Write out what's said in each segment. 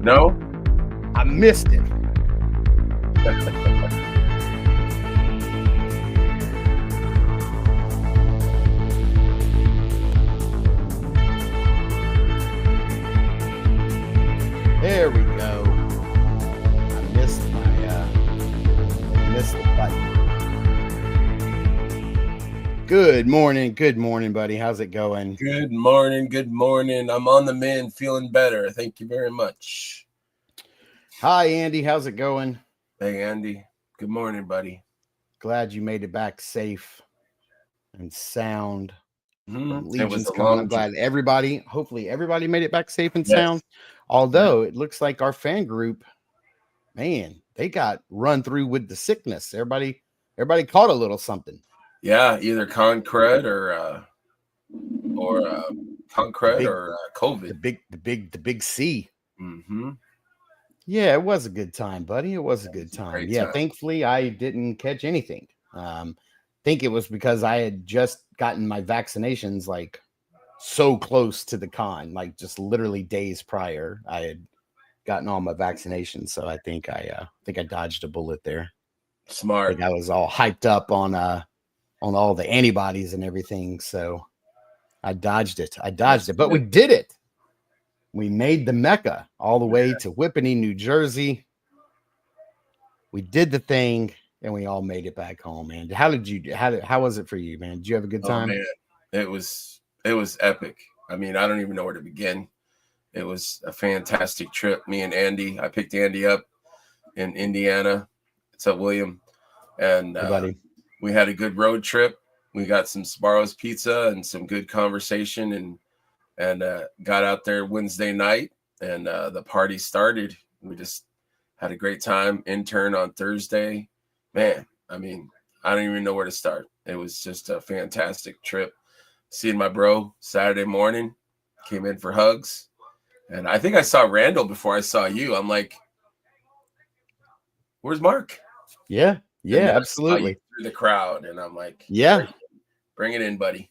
No? I missed it. There we go. I missed the button. Good morning, buddy. How's it going? Good morning. I'm on the mend, feeling better. Thank you very much. Hi, Andy. How's it going? Hey, Andy. Good morning, buddy. Glad you made it back safe and sound. LegionsCon. I'm glad hopefully everybody made it back safe and Yes. sound. Although it looks like our fan group, man, they got run through with the sickness. Everybody caught a little something. Yeah, either concrete or concrete or COVID. The big C. Mm-hmm. Yeah, it was a good time, buddy. It was a good time. Yeah, time. Thankfully I didn't catch anything. Think it was because I had just gotten my vaccinations like so close to the con, like just literally days prior. I had gotten all my vaccinations, so I think I dodged a bullet there. Smart. I think I was all hyped up on all the antibodies and everything, so I dodged it. But we did it. We made the Mecca all the way to Whippany, New Jersey. We did the thing, and we all made it back home, man. How was it for you, man? Did you have a good time? Oh, man. It was epic. I mean, I don't even know where to begin. It was a fantastic trip. Me and Andy, I picked Andy up in Indiana. What's up, William? And hey, buddy. We had a good road trip. We got some Sbarro's pizza and some good conversation, and got out there Wednesday night, and the party started. We just had a great time. Intern on Thursday. Man, I mean, I don't even know where to start. It was just a fantastic trip. Seeing my bro Saturday morning, came in for hugs. And I think I saw Randall before I saw you. I'm like, where's Mark? Yeah, absolutely. Through the crowd, and I'm like, yeah, bring it in, buddy.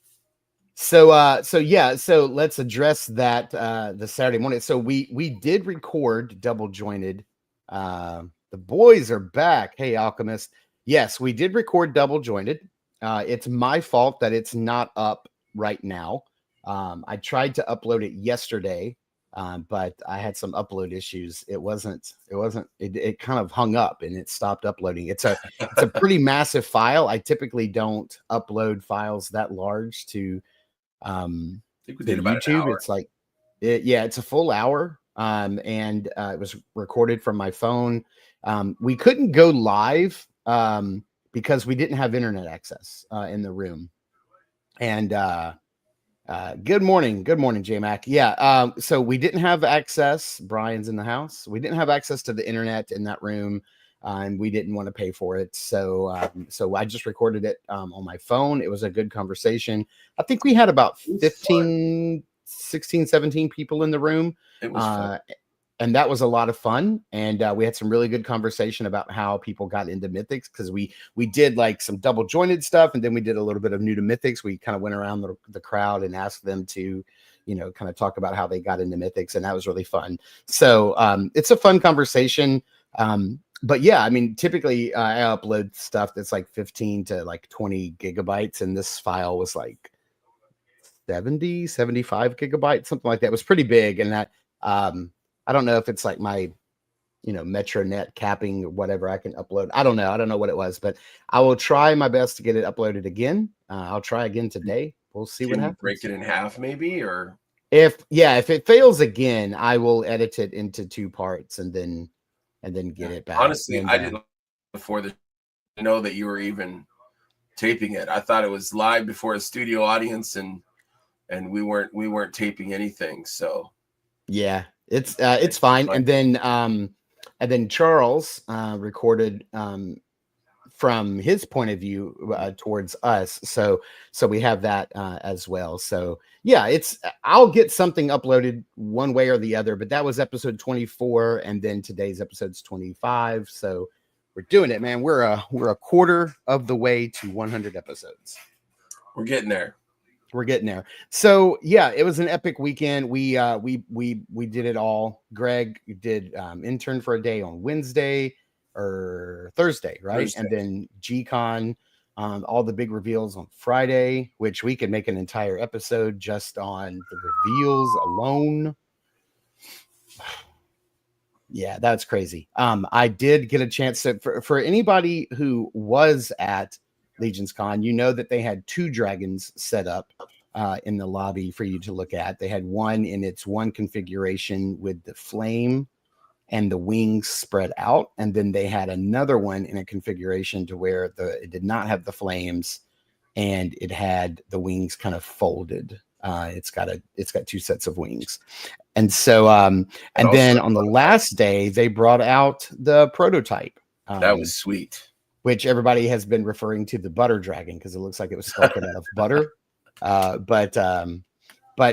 So let's address that the Saturday morning. So we did record double jointed. The boys are back. Hey, Alchemist. Yes, we did record double jointed. It's my fault that it's not up right now. I tried to upload it yesterday, but I had some upload issues. It kind of hung up and it stopped uploading. It's a pretty massive file. I typically don't upload files that large to I think we did about YouTube. It's like it's a full hour. And it was recorded from my phone. We couldn't go live because we didn't have internet access in the room. And good morning, J-Mac. Yeah. So we didn't have access. Brian's in the house. We didn't have access to the internet in that room, and we didn't want to pay for it. So I just recorded it on my phone. It was a good conversation. I think we had about 15, 16, 17 people in the room. It was fun. And that was a lot of fun. And we had some really good conversation about how people got into Mythics, because we did like some double jointed stuff, and then we did a little bit of new to Mythics. We kind of went around the crowd and asked them to, kind of talk about how they got into Mythics, and that was really fun. So it's a fun conversation. But yeah, I mean, typically I upload stuff that's like 15 to like 20 gigabytes, and this file was like 70, 75 gigabytes, something like that. It was pretty big, and that I don't know if it's like my, MetroNet capping or whatever I can upload. I don't know what it was, but I will try my best to get it uploaded again. I'll try again today. We'll see what happens. Break it in half, maybe, or if it fails again, I will edit it into 2 parts and then get it back. Honestly, I didn't before the know that you were even taping it. I thought it was live before a studio audience, and we weren't taping anything. So yeah. It's fine. And then Charles recorded from his point of view towards us. So we have that as well. So yeah, I'll get something uploaded one way or the other, but that was episode 24. And then today's episode's 25. So we're doing it, man. We're a quarter of the way to 100 episodes. We're getting there. We're getting there. So yeah, it was an epic weekend. We did it all. Greg did intern for a day on Wednesday or Thursday, right? Thursday. And then GCon, all the big reveals on Friday, which we could make an entire episode just on the reveals alone. Yeah, that's crazy. I did get a chance to for anybody who was at LegionsCon, you know that they had 2 dragons set up in the lobby for you to look at. They had one in its one configuration with the flame and the wings spread out, and then they had another one in a configuration to where it did not have the flames and it had the wings kind of folded. It's got 2 sets of wings. And so, and then on the last day, they brought out the prototype. That was sweet. Which everybody has been referring to the butter dragon because it looks like it was sculpted out of butter. But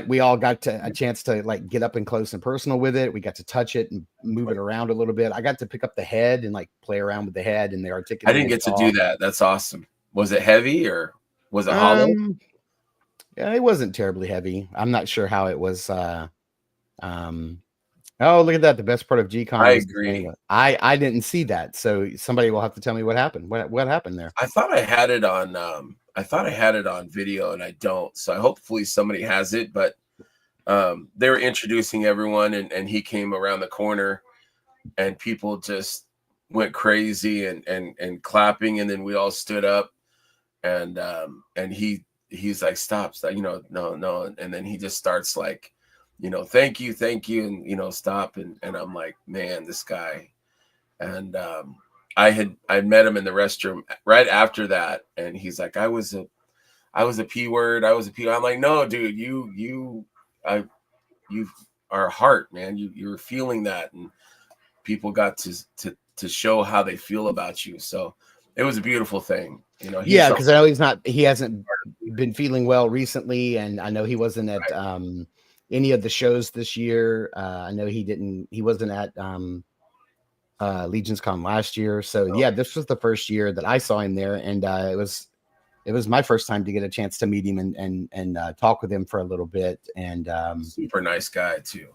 we all got a chance to like get up and close and personal with it. We got to touch it and move it around a little bit. I got to pick up the head and like play around with the head and the articulate. I didn't get to do that. That's awesome. Was it heavy or was it hollow? Yeah, it wasn't terribly heavy. I'm not sure how it was. Oh, look at that. The best part of GCon. I agree. I didn't see that. So somebody will have to tell me what happened. What happened there? I thought I had it on video and I don't. So hopefully somebody has it, but they were introducing everyone and he came around the corner and people just went crazy and clapping, and then we all stood up and he's like, stop, no. And then he just starts like, thank you, and stop, and I'm like, man, this guy. And I met him in the restroom right after that, and he's like, I was a P word, I'm like, no, dude, you are heart, man. You were feeling that, and people got to show how they feel about you. So it was a beautiful thing, Yeah, because I know he hasn't been feeling well recently, and I know he wasn't at any of the shows this year. I know he wasn't at LegionsCon last year. So yeah, this was the first year that I saw him there, and it was my first time to get a chance to meet him and talk with him for a little bit. And super nice guy too.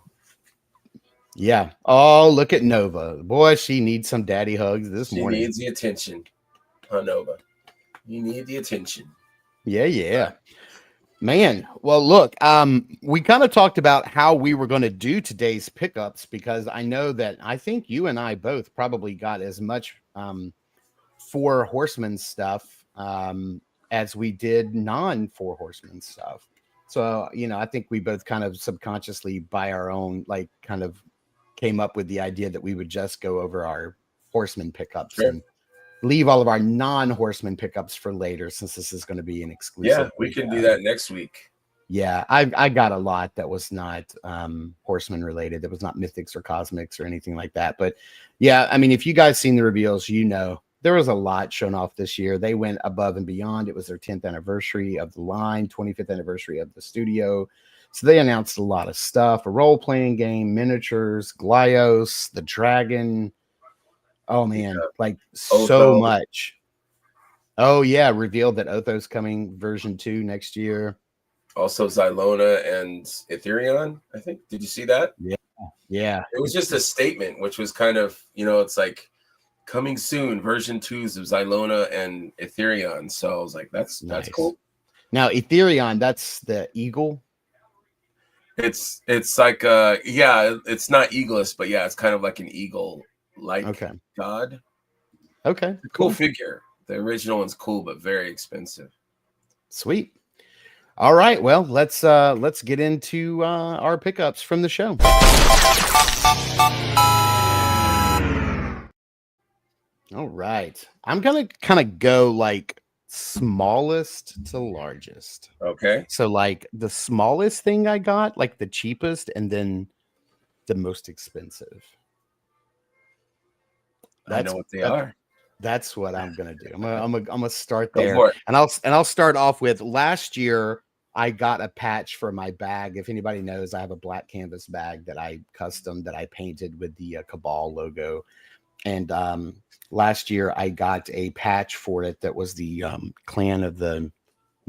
Yeah. Oh, look at Nova. Boy, she needs some daddy hugs this morning. She needs the attention. Nova, you need the attention. Yeah. Man, well, look, we kind of talked about how we were going to do today's pickups, because I know that I think you and I both probably got as much Four Horsemen stuff as we did non-Four Horsemen stuff. So, I think we both kind of subconsciously by our own, like, kind of came up with the idea that we would just go over our Horseman pickups and leave all of our non-Horseman pickups for later, since this is going to be an exclusive. Yeah, we can do that next week. Yeah, I got a lot that was not Horseman related. That was not Mythics or Cosmics or anything like that. But yeah, I mean, if you guys seen the reveals, there was a lot shown off this year. They went above and beyond. It was their 10th anniversary of the line, 25th anniversary of the studio. So they announced a lot of stuff: a role-playing game, miniatures, Glyos, the dragon. Oh man, like so much. Oh yeah, revealed that Otho's coming version 2 next year. Also Xylona and Ethereon, I think. Did you see that? Yeah. It was just a statement, which was kind of, it's like coming soon, version 2s of Xylona and Ethereon. So I was like, that's cool. Now Ethereon, that's the eagle. It's like it's not eagless, but yeah, it's kind of like an eagle. God. Okay. Cool figure. The original one's cool, but very expensive. Sweet. All right. Well, let's get into our pickups from the show. All right. I'm gonna kind of go like smallest to largest. Okay. So like the smallest thing I got, like the cheapest, and then the most expensive. I know what they are. That's what I'm gonna do. I'm gonna start there, and I'll start off with last year. I got a patch for my bag. If anybody knows, I have a black canvas bag that I custom that I painted with the Cabal logo, and last year I got a patch for it that was the Clan of the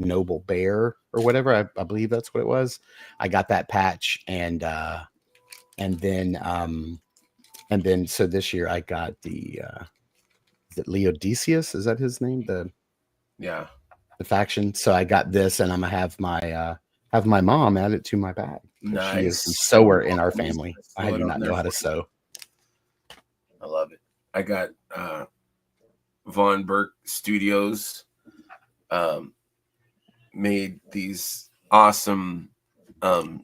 Noble Bear or whatever. I believe that's what it was. I got that patch, and then so this year I got the is it Leodicius? Is that his name? The faction. So I got this, and I'm gonna have my mom add it to my bag. Nice. She is the sewer in our family. I do not know how to sew. I love it. I got Von Burke Studios made these awesome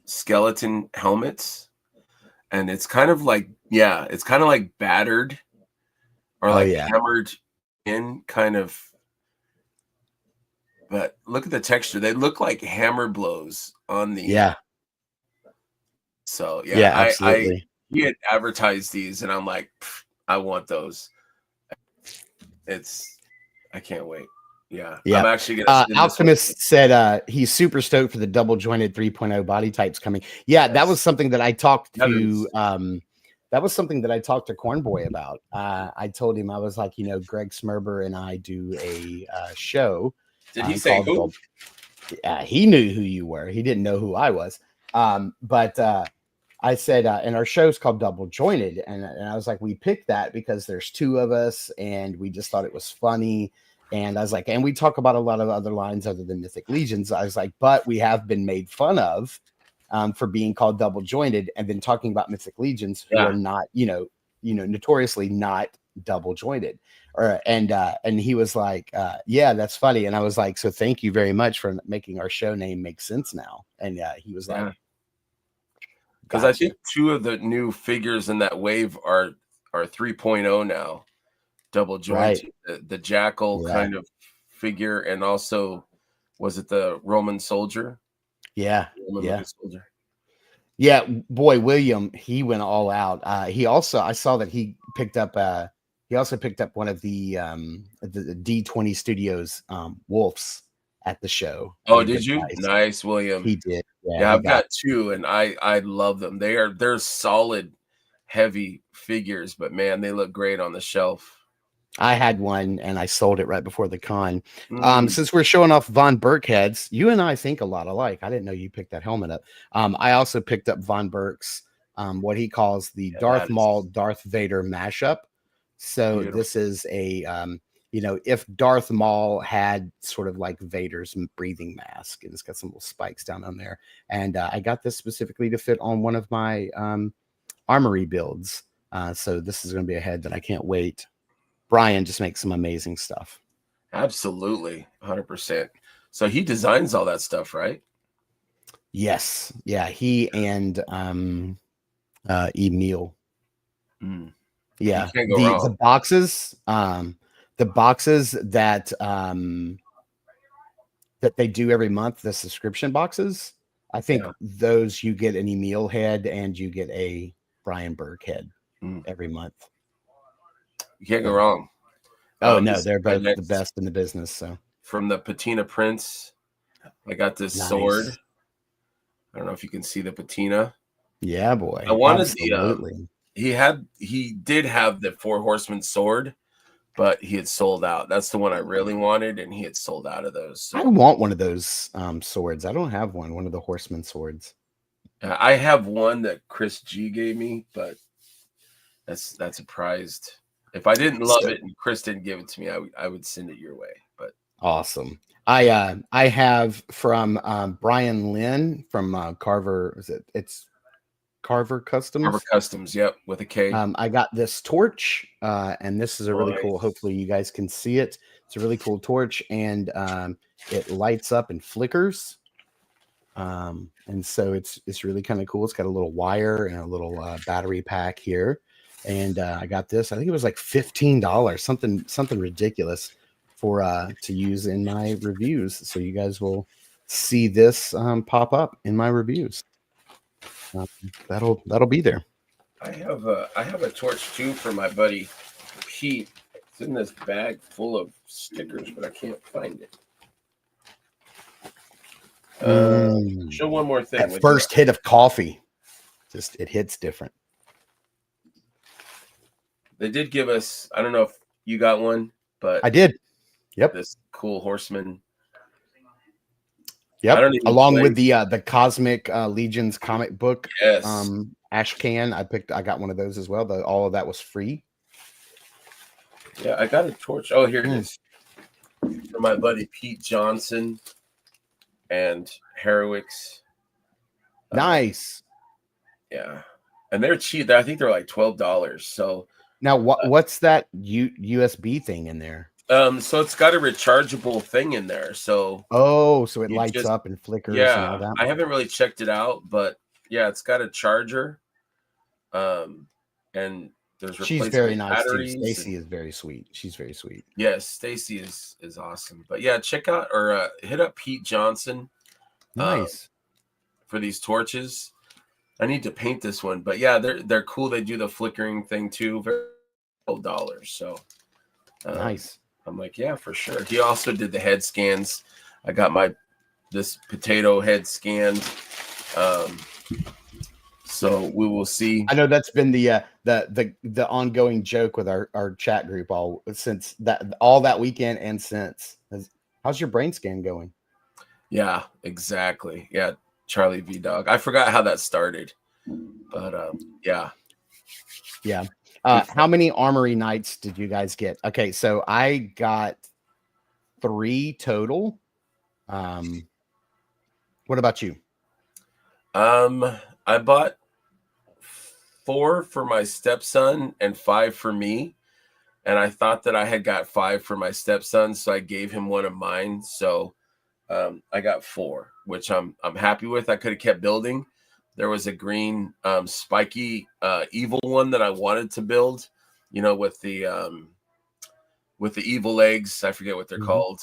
skeleton helmets, and it's kind of like battered or hammered in kind of, but look at the texture. They look like hammer blows on the so absolutely. He had advertised these, and I'm like, I want those. I can't wait. Yeah. I'm actually gonna Alchemist said he's super stoked for the double jointed 3.0 body types coming. That was something that I talked to that was something that I talked to Cornboy about. I told him, I was like, Greg Smurber and I do a show. Did he say who? He knew who you were. He didn't know who I was. But I said, and our show's called Double Jointed. And I was like, we picked that because there's two of us and we just thought it was funny. And I was like, and we talk about a lot of other lines other than Mythic Legions. I was like, but we have been made fun of for being called Double Jointed, and then talking about Mythic Legions who are not, notoriously not double jointed. And he was like, yeah, that's funny. And I was like, so thank you very much for making our show name make sense now. And he was like, because I think two of the new figures in that wave are 3.0 now, double jointed. The Jackal kind of figure, and also was it the Roman soldier? Soldier. Boy, William, he went all out. I saw that he picked up one of the D20 Studios wolves at the show. Oh, did you? Nice, William. He did. Yeah, I've got two, and I love them. They're solid, heavy figures, but man, they look great on the shelf. I had one, and I sold it right before the con. Since we're showing off Von Burke heads, you and I think a lot alike. I didn't know you picked that helmet up. I also picked up Von Burke's what he calls the Darth Maul Darth Vader mashup. So this is a if Darth Maul had sort of like Vader's breathing mask, and it's got some little spikes down on there. And I got this specifically to fit on one of my armory builds. So this is going to be a head that I can't wait. Brian just makes some amazing stuff. Absolutely. 100%. So he designs all that stuff, right? Yes. Yeah. He and Emil. Yeah. The boxes that they do every month, the subscription boxes, I think those you get an Emil head and you get a Brian Burke head every month. You can't go wrong. Oh, no, they're both the best in the business. So from the Patina Prince, I got this sword. I don't know if you can see the patina. Yeah, boy. I wanted he did have the Four Horsemen sword, but he had sold out. That's the one I really wanted, and he had sold out of those. So. I want one of those swords. I don't have one of the Horseman swords. I have one that Chris G gave me, but that's a prized. If I didn't love it and Chris didn't give it to me, I would send it your way. But awesome. I have from Brian Lynn from Carver. It's Carver Customs. Carver Customs, yep, with a K. I got this torch, and this is a really cool. Hopefully, you guys can see it. It's a really cool torch, and it lights up and flickers. And so it's really kind of cool. It's got a little wire and a little battery pack here. And I got this. I think it was like $15, something ridiculous for to use in my reviews. So you guys will see this pop up in my reviews. That'll be there. I have a torch too for my buddy Pete. It's in this bag full of stickers, but I can't find it. Show one more thing. That first hit of coffee, it hits different. They did give us, I don't know if you got one, but I did. Yep. This cool Horseman Yep. I don't even Along play. with the Cosmic Legions comic book Yes. ash can. I got one of those as well. All of that was free. Yeah, I got a torch. Oh, here it is. For my buddy Pete Johnson and Herowicks. Nice. Yeah. And they're cheap. I think they're like $12. So now what's that USB thing in there? So it's got a rechargeable thing in there. So so it lights up and flickers and all that. I haven't really checked it out, but yeah, it's got a charger. And there's she's very nice batteries. too. Stacy is very sweet. She's very sweet. Yes, Stacy is awesome. But yeah, check out or hit up Pete Johnson. Nice. For these torches. I need to paint this one, but yeah, they're cool. They do the flickering thing too. $12. So nice. I'm like, yeah, for sure. He also did the head scans. I got this potato head scanned. So we will see. I know that's been the ongoing joke with our chat group all that weekend and since. How's your brain scan going? Yeah, exactly. Yeah, Charlie V Dog. I forgot how that started, but yeah. How many Armory Nights did you guys get? Okay, so I got 3 total. What about you? I bought 4 for my stepson and 5 for me, and I thought that I had got 5 for my stepson, so I gave him one of mine. So I got 4, which I'm happy with. I could have kept building. There was a green spiky evil one that I wanted to build, with the evil legs. I forget what they're called.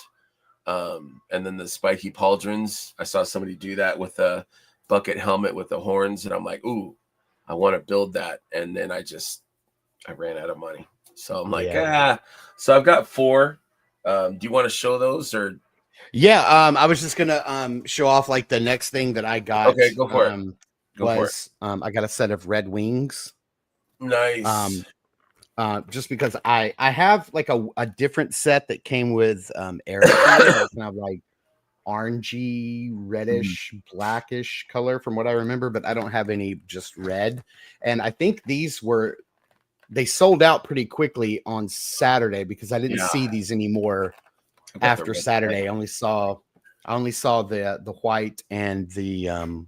And then the spiky pauldrons. I saw somebody do that with a bucket helmet with the horns, and I'm like, ooh, I want to build that. And then I ran out of money. So I'm like, So I've got 4. Do you want to show those or? Yeah, I was just gonna show off like the next thing that I got. Okay, go for it. I got a set of red wings. Nice. Just because I have like a different set that came with Eric, kind of like orangey, reddish, blackish color from what I remember, but I don't have any just red. And I think they sold out pretty quickly on Saturday because I didn't see these anymore. After Saturday, I only saw the white and the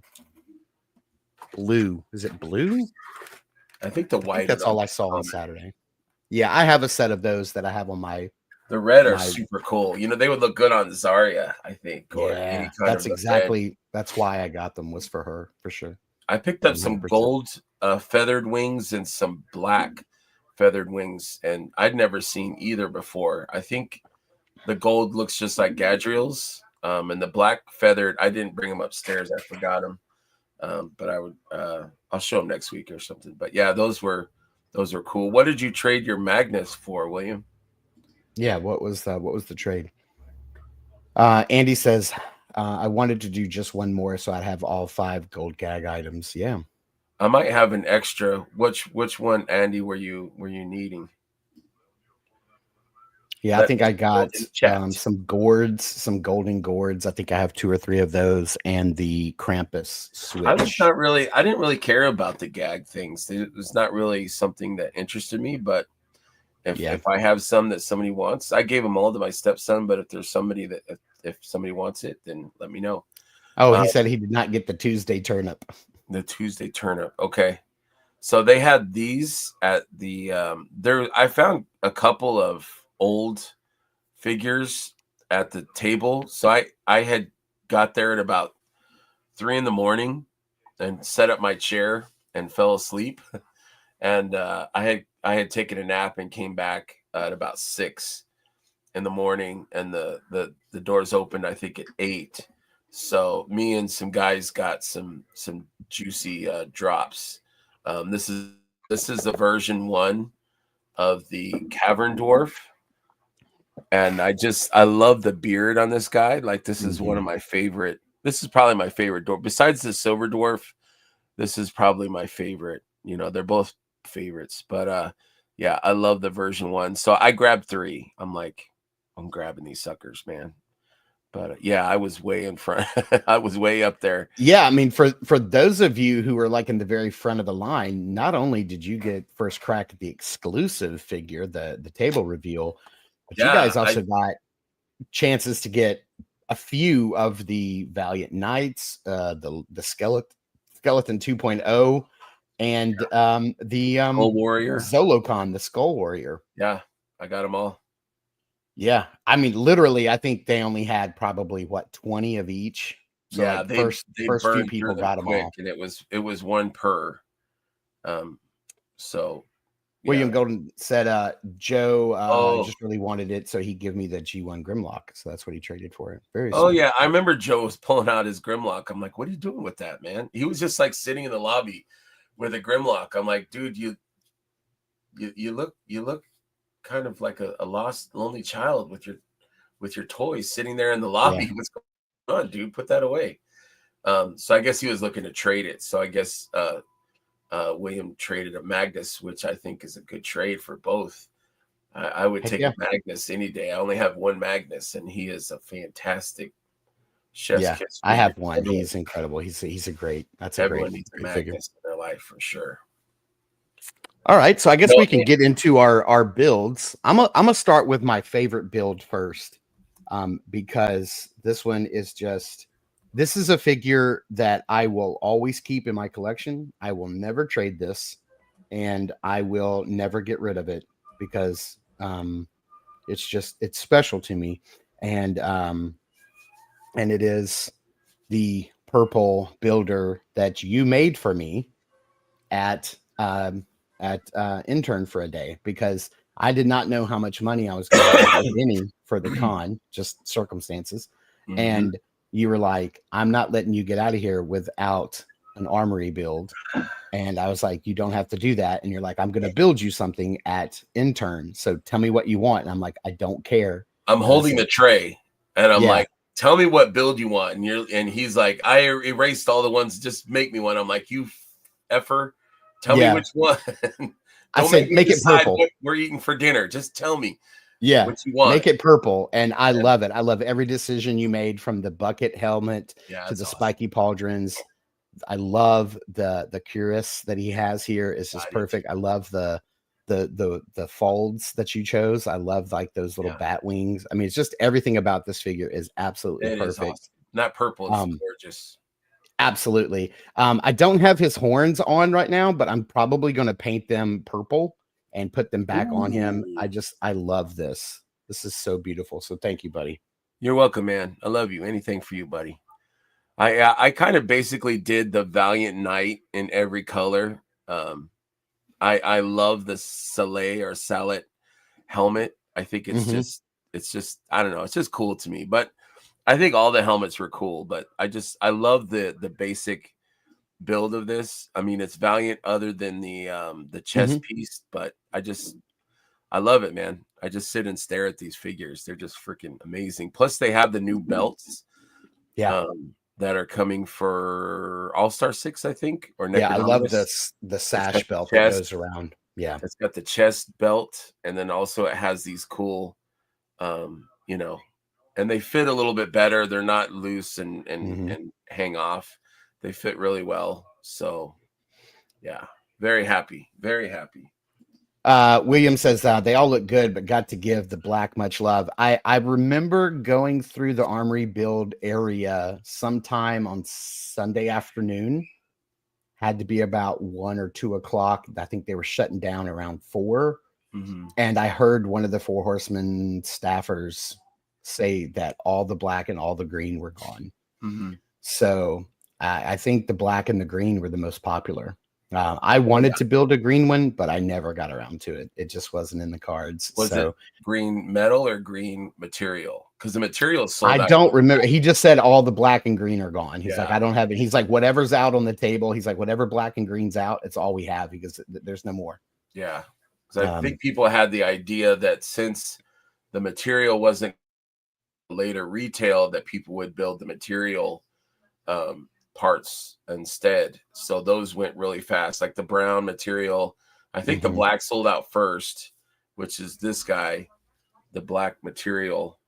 blue. Is it blue? I think the white. That's all I saw on Saturday. Yeah, I have a set of those that I have on my. The red are super cool. They would look good on Zarya, I think. Or any kind that's why I got them, was for her, for sure. I picked up 100%. Some gold feathered wings and some black feathered wings, and I'd never seen either before. I think the gold looks just like Gadriel's, and the black feathered, I didn't bring them upstairs. I forgot them. But I'll show them next week or something. But yeah, those were cool. What did you trade your Magnus for, William? Yeah, what was the trade? Andy says, I wanted to do just one more so I'd have all 5 gold gag items. Yeah. I might have an extra. Which one, Andy, were you needing? Yeah, I think I got some gourds, some golden gourds. I think I have 2 or 3 of those, and the Krampus switch. I didn't really care about the gag things. It was not really something that interested me, but if I have some that somebody wants, I gave them all to my stepson, but if there's somebody if somebody wants it, then let me know. Oh, he said he did not get the Tuesday turnip. The Tuesday turnip. Okay. So they had these at the I found a couple of old figures at the table. So I had got there at about 3 a.m. and set up my chair and fell asleep. And I had taken a nap and came back at about 6 a.m, and the doors opened, I think, at 8. So me and some guys got some juicy drops. This is the version 1 of the Cavern Dwarf. And I love the beard on this guy. Like, this is one of my favorite. This is probably my favorite dwarf. Besides the Silver Dwarf, this is probably my favorite. They're both favorites. But yeah, I love the version 1. So I grabbed 3. I'm like, I'm grabbing these suckers, man. But yeah, I was way in front. I was way up there. Yeah, I mean, for those of you who were like in the very front of the line, not only did you get first crack at the exclusive figure, the table reveal, but you Yeah, guys also got chances to get a few of the Valiant Knights, the Skeleton 2.0, and the Skull Warrior. Zolocon, the Skull Warrior. Yeah, I got them all. Yeah, I mean, literally, I think they only had probably what 20 of each. So Yeah, like they first few burned people through them got them quick, all. and it was one per. So William yeah. Golden said, Joe Oh, just really wanted it, so he'd give me the G1 Grimlock. So that's what he traded for it. Very oh sweet. yeah, I remember Joe was pulling out his Grimlock. I'm like, what are you doing with that, man? He was just like sitting in the lobby with a Grimlock. I'm like, dude, you look kind of like a lost, lonely child with your toys sitting there in the lobby. Yeah. What's going on, dude? Put that away. So I guess he was looking to trade it. So I guess William traded a Magnus, which I think is a good trade for both. I would Heck take yeah. a Magnus any day. I only have one Magnus, and he is a fantastic chef's Yeah, kiss. I have one. He's incredible. He's a great. That's a Everyone great, needs a great figure. Magnus in their life for sure. All right, so I guess Well, we can get into our builds. I'm gonna start with my favorite build first, because this one is just. This is a figure that I will always keep in my collection. I will never trade this, and I will never get rid of it because it's special to me, and it is the purple builder that you made for me at intern for a day, because I did not know how much money I was going to get, if any, for the con, just circumstances. Mhm. And you were like, I'm not letting you get out of here without an armory build. And I was like, you don't have to do that. And you're like, I'm going to build you something at intern. So tell me what you want. And I'm like, I don't care. I'm holding the tray, and I'm Yeah. like, tell me what build you want. And he's like, I erased all the ones. Just make me one. I'm like, you effer. Tell me which one. I said, make it purple. What we're eating for dinner. Just tell me. Yeah, what you want. Make it purple. And I love it. I love every decision you made, from the bucket helmet to the spiky pauldrons. I love the cuirass that he has here. Is just perfect. I love the folds that you chose. I love like those little bat wings. I mean, it's just everything about this figure is absolutely perfect. Awesome. That purple is gorgeous. Absolutely. I don't have his horns on right now, but I'm probably going to paint them purple and put them back on him. I love this. This is so beautiful. So thank you, buddy. You're welcome, man. I love you. Anything for you, buddy. I kind of basically did the Valiant Knight in every color. I love the Salet helmet. I think it's just I don't know. It's just cool to me. But I think all the helmets were cool. But I love the basic build of this. I mean, it's Valiant other than the chest piece, but I love it, man. I just sit and stare at these figures. They're just freaking amazing. Plus, they have the new belts. Yeah. That are coming for All-Star 6, I think. Or yeah, I love this the sash belt that goes around. Yeah, it's got the chest belt, and then also it has these cool, and they fit a little bit better. They're not loose and hang off. They fit really well. So, yeah, very happy, very happy. William says they all look good, but got to give the black much love. I remember going through the armory build area sometime on Sunday afternoon. Had to be about 1 or 2 o'clock. I think they were shutting down around 4. And I heard one of the Four Horsemen staffers say that all the black and all the green were gone. So I think the black and the green were the most popular. I wanted to build a green one, but I never got around to it. It just wasn't in the cards. Was it green metal or green material? Because the material is sold out. I don't remember. He just said all the black and green are gone. He's like, I don't have it. He's like, whatever's out on the table. He's like, whatever black and green's out, it's all we have, because there's no more. Yeah. Because I think people had the idea that since the material wasn't later retail, that people would build the material parts instead. So those went really fast. Like the brown material, I think the black sold out first, which is this guy, the black material.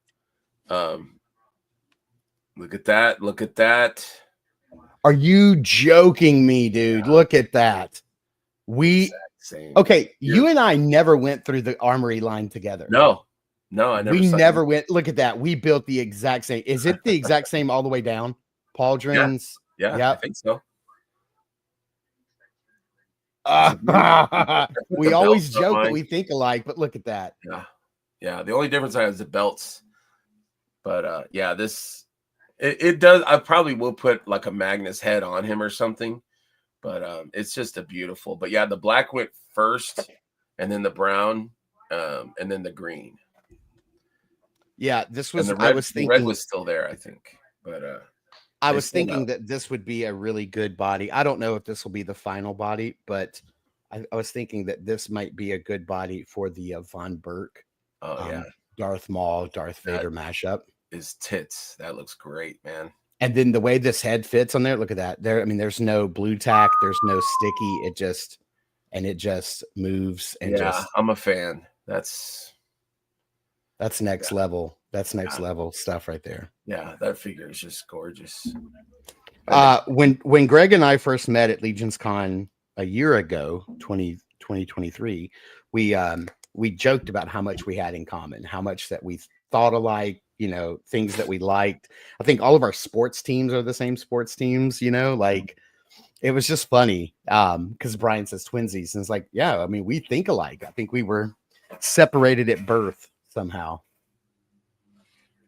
Look at that. Look at that. Are you joking me, dude? Yeah. Look at that. Same. Okay, you and I never went through the Armory line together. No, I never. We never went. Look at that. We built the exact same. Is it the exact same all the way down? Pauldrons. Yeah, yep. I think so. We always joke that we think alike, but look at that. Yeah. The only difference I have is the belts. But yeah, this it does. I probably will put like a Magnus head on him or something. But it's just a beautiful. But yeah, the black went first, and then the brown, and then the green. Yeah, this was. Red, I was thinking the red was still there, I think. But I was thinking that this would be a really good body. I don't know if this will be the final body, but I was thinking that this might be a good body for the Von Burke. Darth Maul, Darth Vader mashup. Is tits. That looks great, man. And then the way this head fits on there, look at that. There, I mean, there's no blue tack, there's no sticky. It just moves. And I'm a fan. That's next level. That's next level stuff right there. Yeah, that figure is just gorgeous. When Greg and I first met at LegionsCon a year ago, 2023, we joked about how much we had in common, how much that we thought alike, things that we liked. I think all of our sports teams are the same sports teams, like it was just funny. Because Brian says twinsies, and it's like, yeah, I mean, we think alike. I think we were separated at birth somehow.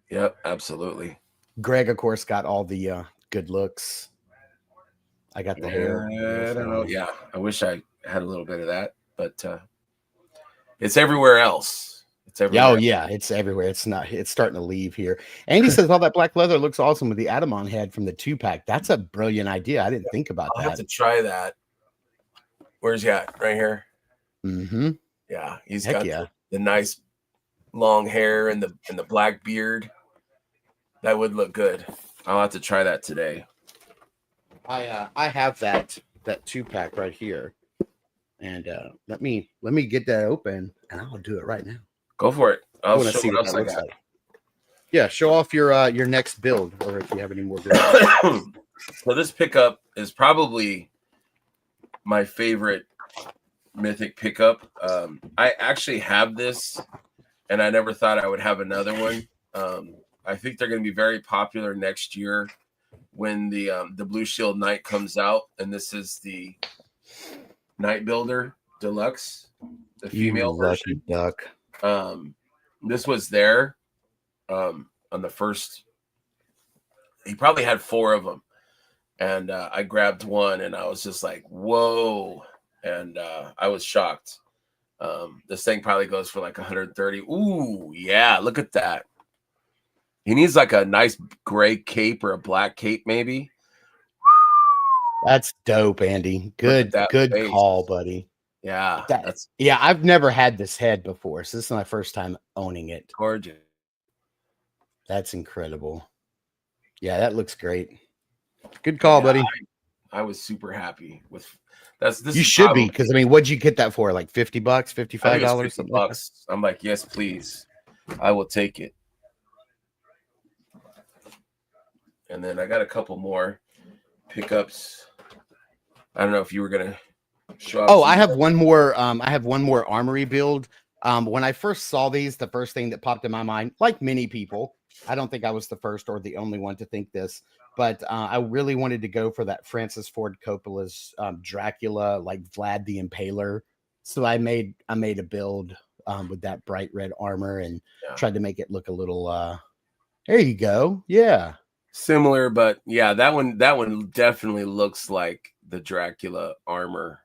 Yep, absolutely. Greg, of course, got all the good looks. I got the hair. I don't know. Yeah, I wish I had a little bit of that, but it's everywhere else. It's everywhere. Oh yeah, it's everywhere. It's starting to leave here. Andy says all that black leather looks awesome with the Adamon head from the 2-pack. That's a brilliant idea. I didn't think about that. I'll have to try that. Where's he at? Right here. Mm-hmm. Yeah, he's got the nice long hair and the black beard. That would look good. I'll have to try that today. I have that 2-pack right here, and let me get that open, and I'll do it right now. Go for it. I want to see what that looks like. Yeah, show off your next build, or if you have any more builds. So this pickup is probably my favorite Mythic pickup. I actually have this, and I never thought I would have another one. I think they're going to be very popular next year when the Blue Shield Knight comes out, and this is the Night Builder Deluxe, the female version. Duck. This was there on the first. He probably had 4 of them, and I grabbed one, and I was just like, "Whoa!" And I was shocked. This thing probably goes for like 130. Ooh, yeah! Look at that. He needs like a nice gray cape or a black cape, maybe. That's dope, Andy. Good call, buddy. Yeah, I've never had this head before, so this is my first time owning it. Gorgeous. That's incredible. Yeah, that looks great. Good call, buddy. I was super happy with this. You should be, because I mean, what'd you get that for? Like $50, $55, $50. Like I'm like, yes, please. I will take it. And then I got a couple more pickups. I don't know if you were gonna show up. Oh, I have one more. I have one more Armory build. When I first saw these, the first thing that popped in my mind, like many people, I don't think I was the first or the only one to think this, but I really wanted to go for that Francis Ford Coppola's Dracula, like Vlad the Impaler. So I made a build with that bright red armor and tried to make it look a little. There you go. Yeah. Similar, but yeah, that one definitely looks like the Dracula armor.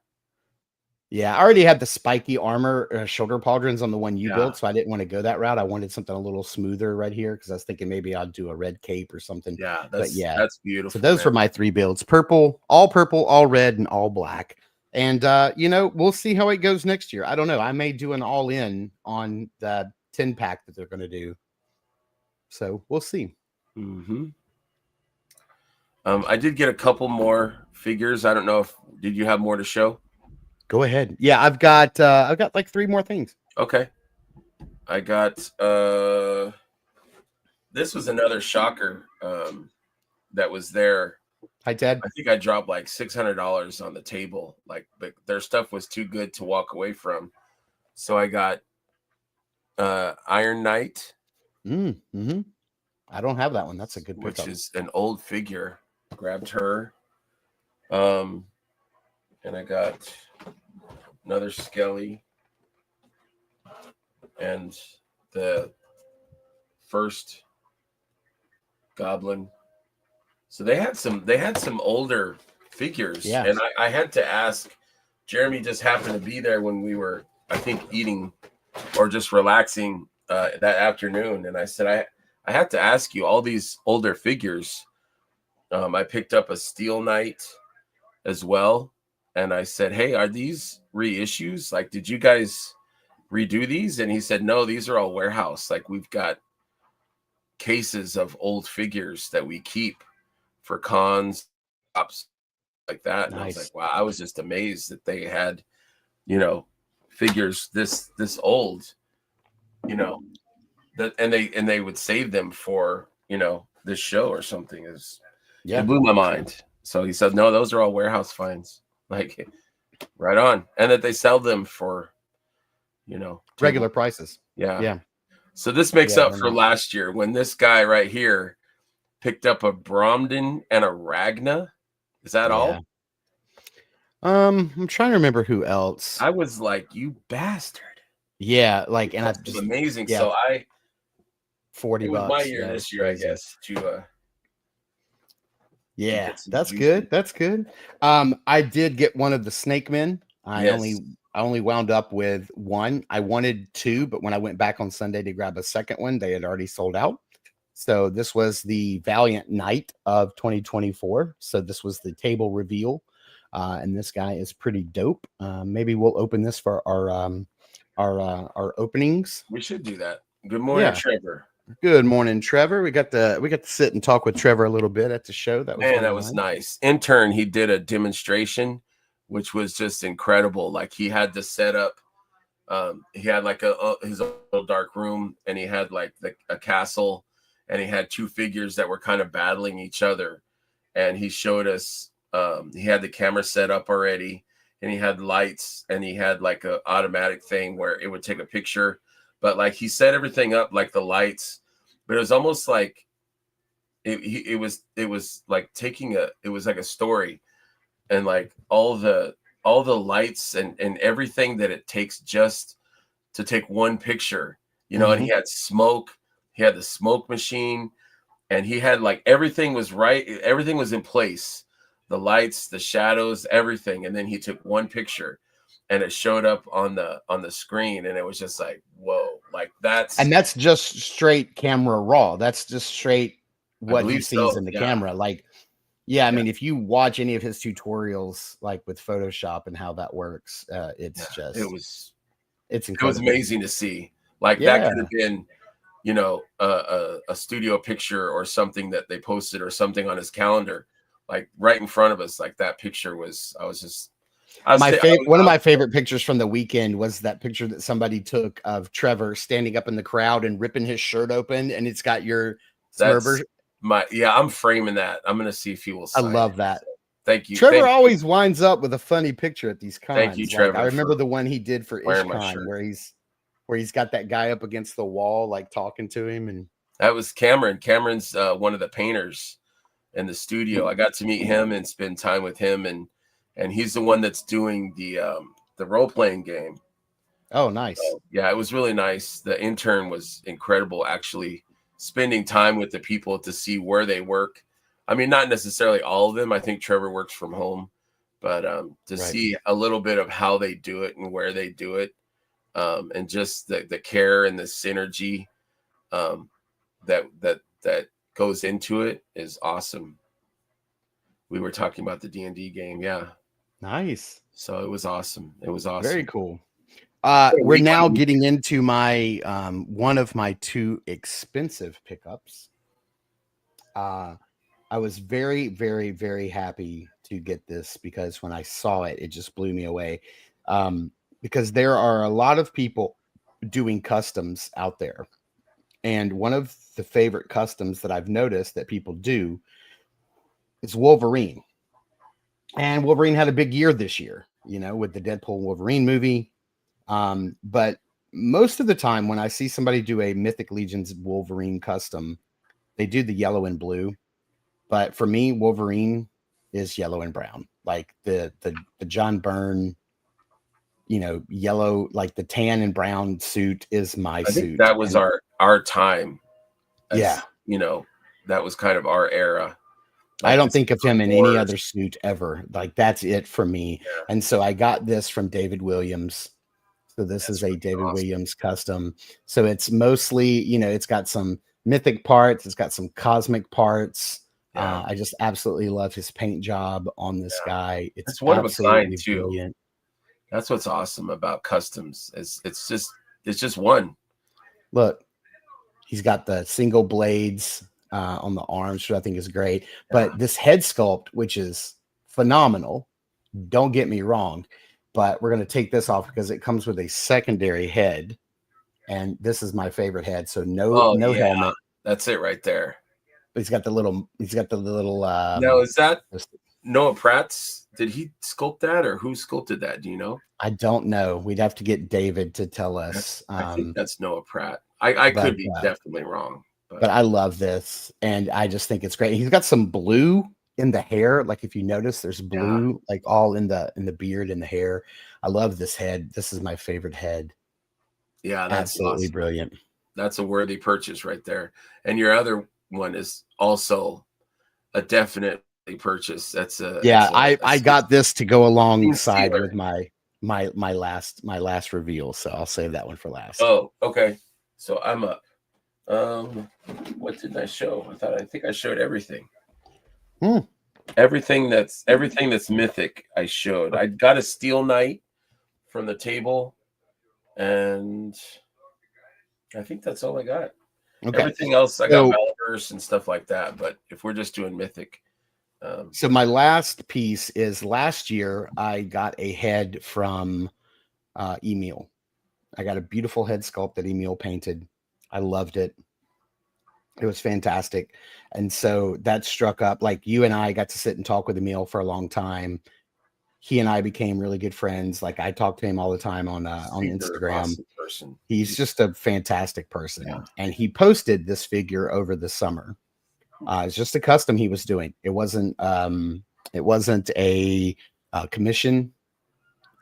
Yeah, I already had the spiky armor shoulder pauldrons on the one you built, so I didn't want to go that route. I wanted something a little smoother right here because I was thinking maybe I'd do a red cape or something. Yeah, that's beautiful. So those were my 3 builds: purple, all red, and all black. And we'll see how it goes next year. I don't know. I may do an all-in on the 10-pack that they're going to do. So we'll see. Mm-hmm. I did get a couple more figures. I don't know did you have more to show? Go ahead. Yeah, I've got like 3 more things. Okay. I got this was another shocker. that was there. Hi, Ted. I think I dropped like $600 on the table. Like, but their stuff was too good to walk away from. So I got Iron Knight. Mm-hmm. I don't have that one. That's a good pickup. Which is an old figure. Grabbed her. And I got another Skelly and the first Goblin. So they had some older figures. Yeah. And I had to ask. Jeremy just happened to be there when we were, I think, eating or just relaxing that afternoon. And I said, I had to ask you, all these older figures. I picked up a Steel Knight as well. And I said, hey, are these reissues? Like, did you guys redo these? And he said, no, these are all warehouse. Like, we've got cases of old figures that we keep for cons, pops, like that. And Nice. I was like, wow, I was just amazed that they had, figures this old, that, and they would save them for, this show or something. It blew my mind. So he said, no, those are all warehouse finds. Like, right on. And that they sell them for, regular prices. Yeah. So this makes up for last year when this guy right here picked up a Bromden and a Ragna. Is that all? I'm trying to remember who else. I was like, you bastard. Yeah, like, and that's just amazing. Yeah. So $40. It was my year this year, crazy. I guess, to yeah, that's good. That's good. I did get one of the Snake Men. I only wound up with one. I wanted two, but when I went back on Sunday to grab a second one, they had already sold out. So this was the Valiant Knight of 2024. So this was the table reveal. And this guy is pretty dope. Maybe we'll open this for our openings. We should do that. Good morning, Trevor. Good morning, Trevor. We got to sit and talk with Trevor a little bit at the show. That was nice. Intern, he did a demonstration, which was just incredible. Like, he had the setup. He had like his little dark room, and he had like a castle, and he had two figures that were kind of battling each other. And he showed us. He had the camera set up already, and he had lights, and he had like a automatic thing where it would take a picture. But like, he set everything up, like the lights, but it was almost like it was like it was like a story, and like all the lights and everything that it takes just to take one picture, and he had smoke, he had the smoke machine, and he had like everything was right. Everything was in place. The lights, the shadows, everything. And then he took one picture, and it showed up on the screen, and it was just like, whoa, like that's just straight camera raw. That's just straight what he sees in the camera. Like, I mean, if you watch any of his tutorials, like with Photoshop and how that works, it's incredible. It was amazing to see. Like, that could have been, a studio picture or something that they posted or something on his calendar, like right in front of us. Like, that picture was, one of my favorite pictures from the weekend was that picture that somebody took of Trevor standing up in the crowd and ripping his shirt open, and it's got your Smurber. I'm framing that. I'm gonna see if he will sign I love that. So, thank you. Trevor always winds up with a funny picture at these cons. Thank you, Trevor. Like, I remember the one he did for IshCon where he's got that guy up against the wall, like talking to him, and that was Cameron. Cameron's one of the painters in the studio. I got to meet him and spend time with him, and he's the one that's doing the role-playing game. Oh, nice. So, yeah, it was really nice. The intern was incredible, actually, spending time with the people to see where they work. I mean, not necessarily all of them. I think Trevor works from home, but to see a little bit of how they do it and where they do it, and just the care and the synergy that goes into it is awesome. We were talking about the D&D game. Yeah. Nice. So it was awesome. It was awesome. Very cool. We're now getting into my one of my two expensive pickups. I was very, very, very happy to get this because when I saw it, it just blew me away. Because there are a lot of people doing customs out there. And one of the favorite customs that I've noticed that people do It's Wolverine. And Wolverine had a big year this year, you know, with the Deadpool Wolverine movie. But most of the time when I see somebody do a Mythic Legions Wolverine custom, they do the yellow and blue. But for me, Wolverine is yellow and brown. Like the John Byrne, you know, yellow, like the tan and brown suit is my suit. Think that was our time. Yeah. You know, that was kind of our era. Like, I don't think of him in any other suit ever. Like that's it for me. Yeah. And so I got this from David Williams. So this is a David Williams custom. So it's mostly, you know, it's got some mythic parts. It's got some cosmic parts. Yeah. I just absolutely love his paint job on this guy. It's one of a kind too. Brilliant. That's what's awesome about customs. It's just one. Look, he's got the single blades on the arms, which I think is great. Yeah. But this head sculpt, which is phenomenal, don't get me wrong, but we're going to take this off because it comes with a secondary head, and this is my favorite head. So no helmet. That's it right there. He's got the little. No, is that Noah Pratt's? Did he sculpt that, or who sculpted that? Do you know? I don't know. We'd have to get David to tell us. I think that's Noah Pratt. I could be definitely wrong. But I love this, and I just think it's great. He's got some blue in the hair. Like if you notice, there's blue like all in the beard and the hair. I love this head. This is my favorite head. Yeah, that's absolutely awesome. Brilliant. That's a worthy purchase right there. And your other one is also a definite purchase. That's I got this to go alongside with my last reveal. So I'll save that one for last. Oh, okay. So I'm up. What didn't I show? I think I showed everything. Everything that's mythic I showed. I got a Steel Knight from the table, and I think that's all I got. Okay. Everything else I got Maliverse and stuff like that, but if we're just doing mythic. So my last piece is last year I got a head from Emil. I got a beautiful head sculpt that Emil painted. I loved it. It was fantastic. And so that struck up. Like you and I got to sit and talk with Emil for a long time. He and I became really good friends. Like I talk to him all the time on Instagram. Awesome. He's just a fantastic person. Yeah. And he posted this figure over the summer. It's just a custom he was doing. It wasn't a commission.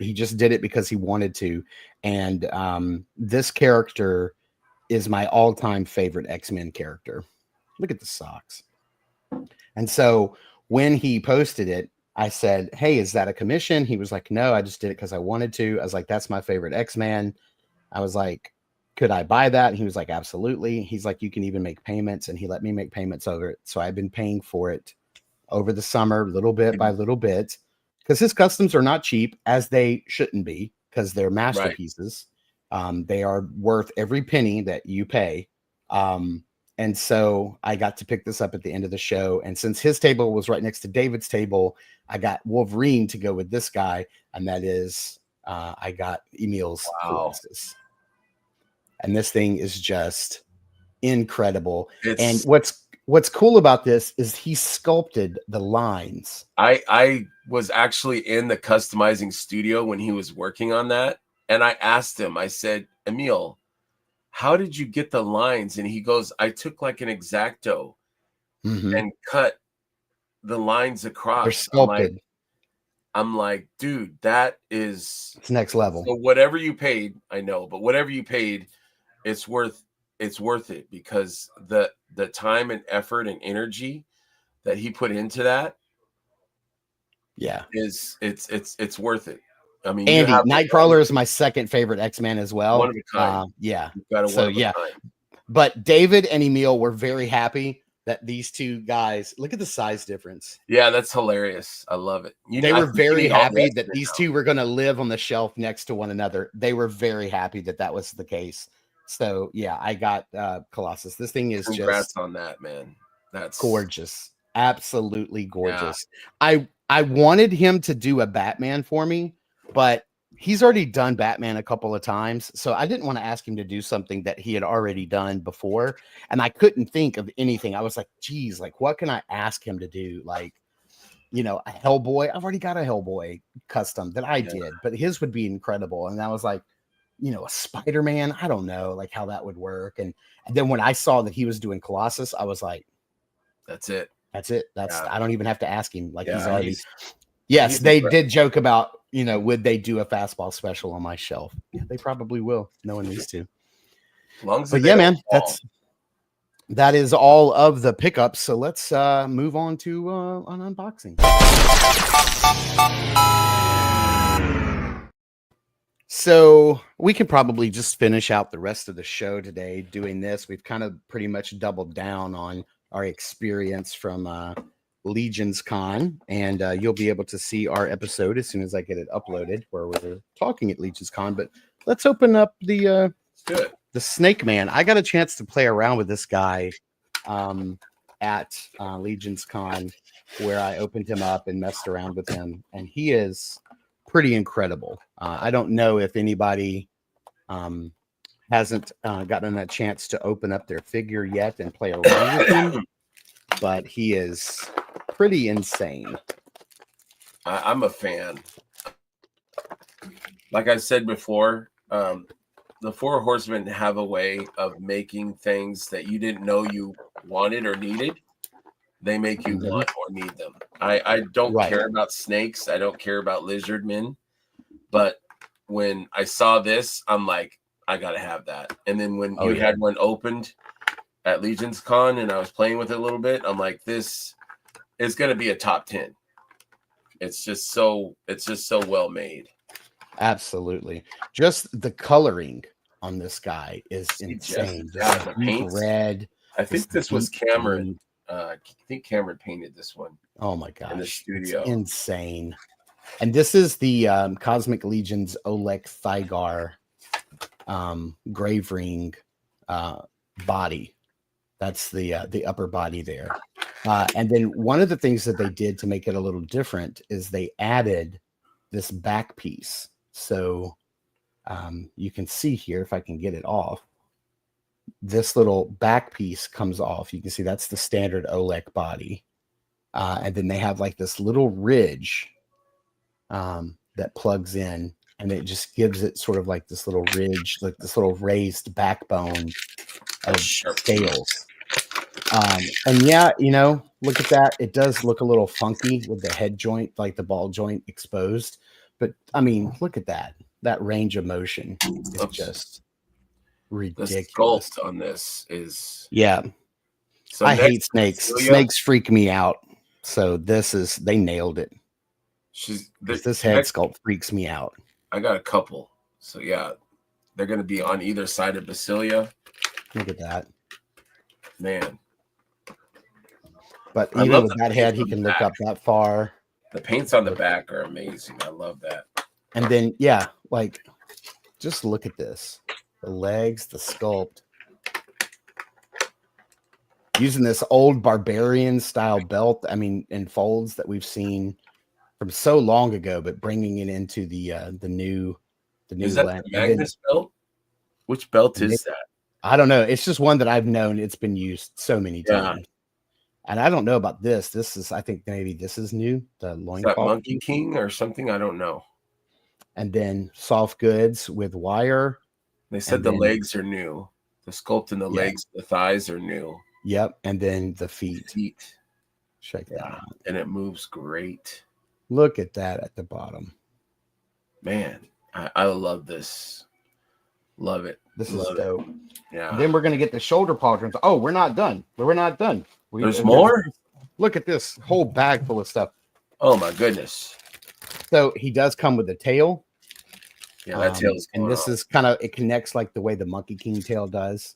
He just did it because he wanted to. And this character is my all-time favorite X-Men character. Look at the socks. And so when he posted it, I said, hey, is that a commission? He was like, no, I just did it because I wanted to. I was like, that's my favorite X-Man. I was like, could I buy that? And he was like, absolutely. He's like, you can even make payments. And he let me make payments over it. So I've been paying for it over the summer, little bit by little bit, because his customs are not cheap, as they shouldn't be, because they're masterpieces. Right. They are worth every penny that you pay. And so I got to pick this up at the end of the show. And since his table was right next to David's table, I got Wolverine to go with this guy. And that is, I got Emil's Colossus. And this thing is just incredible. And what's cool about this is he sculpted the lines. I was actually in the customizing studio when he was working on that. And I asked him, I said, Emil, how did you get the lines? And he goes, I took like an X-Acto and cut the lines across. They're sculpted. I'm like, dude, it's next level. So whatever you paid, I know, but whatever you paid, it's worth it, because the time and effort and energy that he put into that, it's worth it. I mean, Andy, Nightcrawler is my second favorite X-Men as well. One of a kind. But David and Emil were very happy that these two guys, look at the size difference. Yeah, that's hilarious. I love it. They were very happy that these two were going to live on the shelf next to one another. They were very happy that was the case. So yeah, I got Colossus. This thing is Congrats on that, man. That's gorgeous. Absolutely gorgeous. Yeah. I wanted him to do a Batman for me, but he's already done Batman a couple of times. So I didn't want to ask him to do something that he had already done before. And I couldn't think of anything. I was like, geez, like what can I ask him to do? Like, a Hellboy. I've already got a Hellboy custom that I did, but his would be incredible. And I was like, a Spider-Man. I don't know like how that would work. And then when I saw that he was doing Colossus, I was like, that's it. I don't even have to ask him. Like he's already. Yes, they did joke about, would they do a fastball special on my shelf? Yeah, they probably will, knowing these two. But yeah, man, that is all of the pickups. So let's move on to an unboxing. So we can probably just finish out the rest of the show today doing this. We've kind of pretty much doubled down on our experience from LegionsCon, and you'll be able to see our episode as soon as I get it uploaded where we're talking at LegionsCon. But let's open up the Snake Man. I got a chance to play around with this guy at LegionsCon, where I opened him up and messed around with him, and he is pretty incredible. I don't know if anybody hasn't gotten a chance to open up their figure yet and play around with him, but he is pretty insane. I'm a fan. Like I said before, the Four Horsemen have a way of making things that you didn't know you wanted or needed. They make you want or need them. I don't care about snakes. I don't care about lizard men. But when I saw this, I'm like, I got to have that. And then when you had one opened at LegionsCon and I was playing with it a little bit, I'm like, this is going to be a top 10. It's just so well made. Absolutely. Just the coloring on this guy is insane. The paint red. I think this was Cameron. I think Cameron painted this one. Oh my gosh. In the studio. It's insane. And this is the Cosmic Legion's Oleg Thygar grave ring body. That's the upper body there. And then one of the things that they did to make it a little different is they added this back piece. So you can see here, if I can get it off, this little back piece comes off. You can see that's the standard Oleg body. And then they have like this little ridge that plugs in, and it just gives it sort of like this little ridge, like this little raised backbone of scales. And yeah, look at that. It does look a little funky with the head joint, like the ball joint exposed. But I mean, look at that. That range of motion is just ridiculous. The sculpt on this is So I hate snakes. Snakes freak me out. So they nailed it. This head sculpt freaks me out. I got a couple. So yeah, they're going to be on either side of Basilia. Look at that, man. But even with that head, he can look up that far. The paints on the back are amazing. I love that. And then, just look at this. The legs, the sculpt. Using this old barbarian style belt, in folds that we've seen from so long ago, but bringing it into the new is that the Magnus belt? Which belt is that? I don't know. It's just one that I've known. It's been used so many times. And I don't know about this. This is, I think maybe this is new. The loincloth. Monkey King or something? I don't know. And then soft goods with wire. They said the legs are new. The sculpt in the legs, the thighs are new. Yep. And then the feet. Check that out. And it moves great. Look at that at the bottom. Man, I love this. Love it. This is dope. Yeah. And then we're going to get the shoulder pauldrons. Oh, we're not done. We're not done. There's more? Look at this whole bag full of stuff. Oh, my goodness. So he does come with a tail. Yeah, that tail is and this is kind of, it connects like the way the Monkey King tail does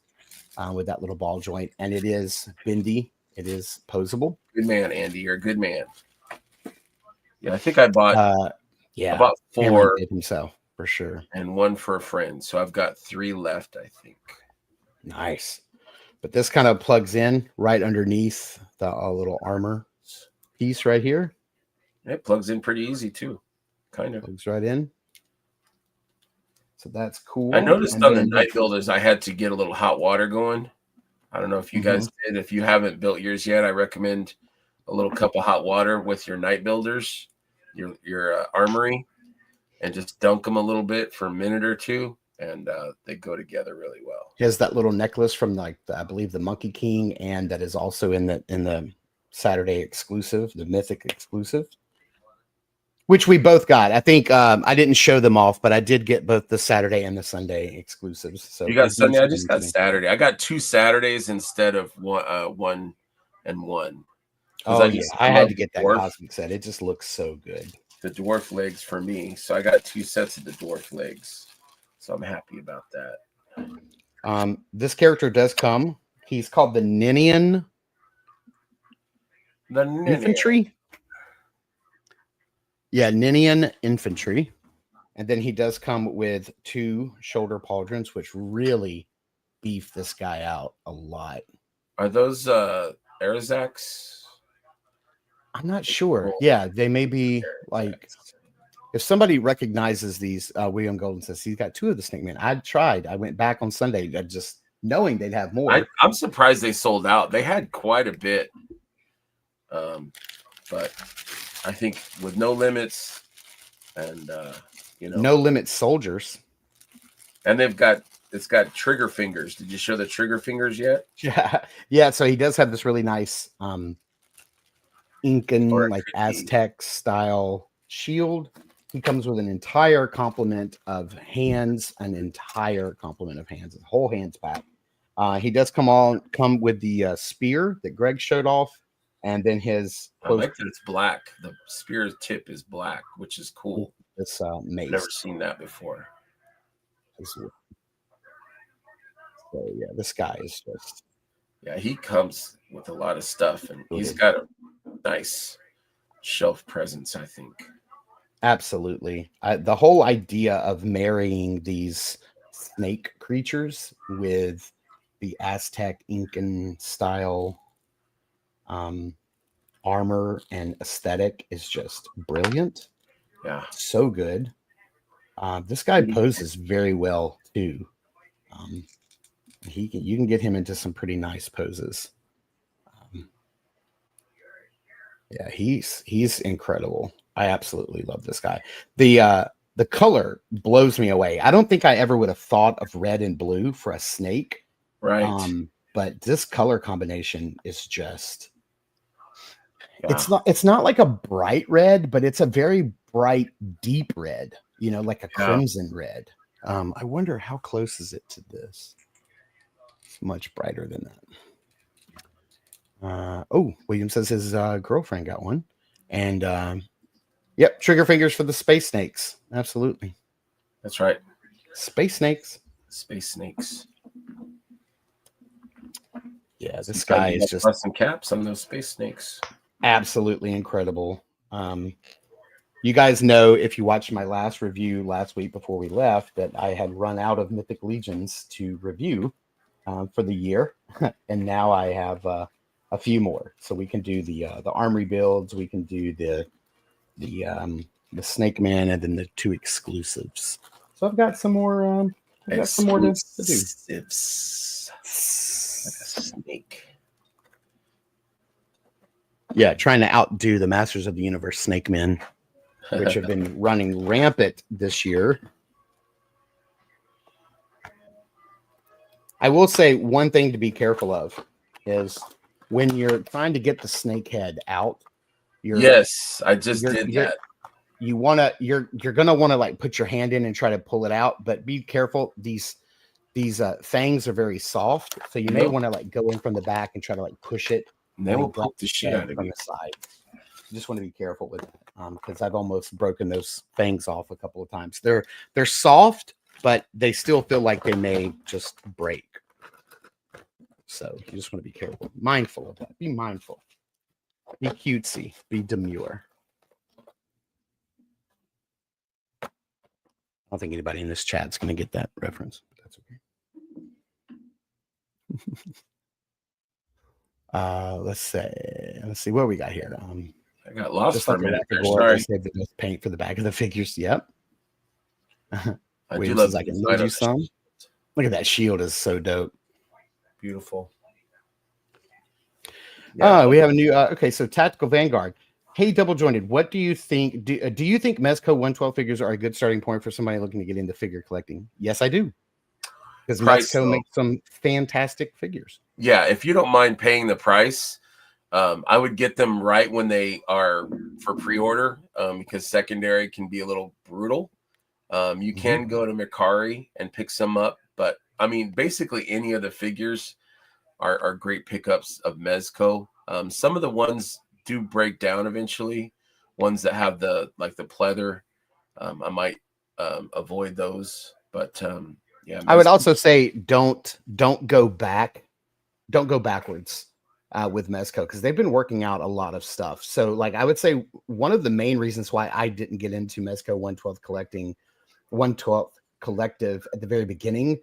with that little ball joint. And it is bendy. It is posable. Good man, Andy. You're a good man. Yeah, I think I bought I bought 4 himself for sure. And 1 for a friend. So I've got 3 left, I think. Nice. But this kind of plugs in right underneath the little armor piece right here. It plugs in pretty easy too. Kind of. Plugs right in. So that's cool. I noticed on the night builders, I had to get a little hot water going. I don't know if you guys did. If you haven't built yours yet, I recommend a little cup of hot water with your night builders, your armory, and just dunk them a little bit for a minute or two, and they go together really well. He has that little necklace from like I believe the Monkey King, and that is also in the Saturday exclusive, the Mythic exclusive, which we both got. I think I didn't show them off, but I did get both the Saturday and the Sunday exclusives. So you got Sunday? I just got Saturday. I got 2 Saturdays instead of one and one. Oh yeah, I had to get that cosmic set. It just looks so good. The dwarf legs for me, so I got 2 sets of the dwarf legs. So I'm happy about that. This character does come. He's called the Ninian. The Ninian. Infantry. Yeah, Ninian Infantry. And then he does come with 2 shoulder pauldrons, which really beef this guy out a lot. Are those Arazaks? I'm not sure. Yeah, they may be like, if somebody recognizes these, William Golden says he's got 2 of the Snake Men. I tried. I went back on Sunday, just knowing they'd have more. I'm surprised they sold out. They had quite a bit. But I think with no limits and no limit soldiers. And it's got trigger fingers. Did you show the trigger fingers yet? Yeah. So he does have this really nice Incan, like Aztec style shield. He comes with an entire complement of hands, a whole hands back. He does come with the spear that Greg showed off, and then his. I like that it's black. The spear tip is black, which is cool. It's mace. I've never seen that before. So yeah, this guy is just. Yeah, he comes with a lot of stuff, and he's got a nice shelf presence, I think. Absolutely. The whole idea of marrying these snake creatures with the Aztec Incan style armor and aesthetic is just brilliant. Yeah. So good. This guy poses very well too. You can get him into some pretty nice poses. Yeah, he's incredible. I absolutely love this guy. The color blows me away. I don't think I ever would have thought of red and blue for a snake. Right. But this color combination is just it's not like a bright red, but it's a very bright, deep red, like a crimson red. I wonder how close is it to this? It's much brighter than that. William says his girlfriend got one. And yep, trigger fingers for the space snakes. Absolutely. That's right. Space snakes. Space snakes. Yeah, this guy is just some caps on those space snakes. Absolutely incredible. You guys know, if you watched my last review last week before we left, that I had run out of Mythic Legions to review for the year, and now I have a few more. So we can do the armory builds, we can do the Snake Man, and then the 2 exclusives. So I've got some more. I've got some more to do. Like a snake. Yeah, trying to outdo the Masters of the Universe Snake Men, which have been running rampant this year. I will say one thing to be careful of is when you're trying to get the snake head out. Yes, I just did that. You're gonna want to like put your hand in and try to pull it out, but be careful. These fangs are very soft, so you may want to like go in from the back and try to like push it. They will poke the shit out of from you. The side. You just want to be careful with it, because I've almost broken those fangs off a couple of times. They're soft, but they still feel like they may just break. So you just want to be careful, mindful of that. Be mindful. Be cutesy. Be demure. I don't think anybody in this chat's going to get that reference, but that's okay. Let's see what we got here. I got lost just for like a minute. I saved the paint for the back of the figures. Yep. I do love. I can lend you some. Look at that shield, is so dope. Beautiful. Yeah. We have a new. Okay, so Tactical Vanguard. Hey, double jointed. What do you think? Do you think Mezco 112 figures are a good starting point for somebody looking to get into figure collecting? Yes, I do. Because Mezco makes some fantastic figures. Yeah, if you don't mind paying the price, I would get them right when they are for pre-order, because secondary can be a little brutal. You can go to Mercari and pick some up, but I mean, basically any of the figures are great pickups of Mezco. Some of the ones do break down eventually. Ones that have the pleather, I might avoid those. But yeah, I would also say don't go back, don't go backwards with Mezco, because they've been working out a lot of stuff. So like I would say one of the main reasons why I didn't get into Mezco 112th collective at the very beginning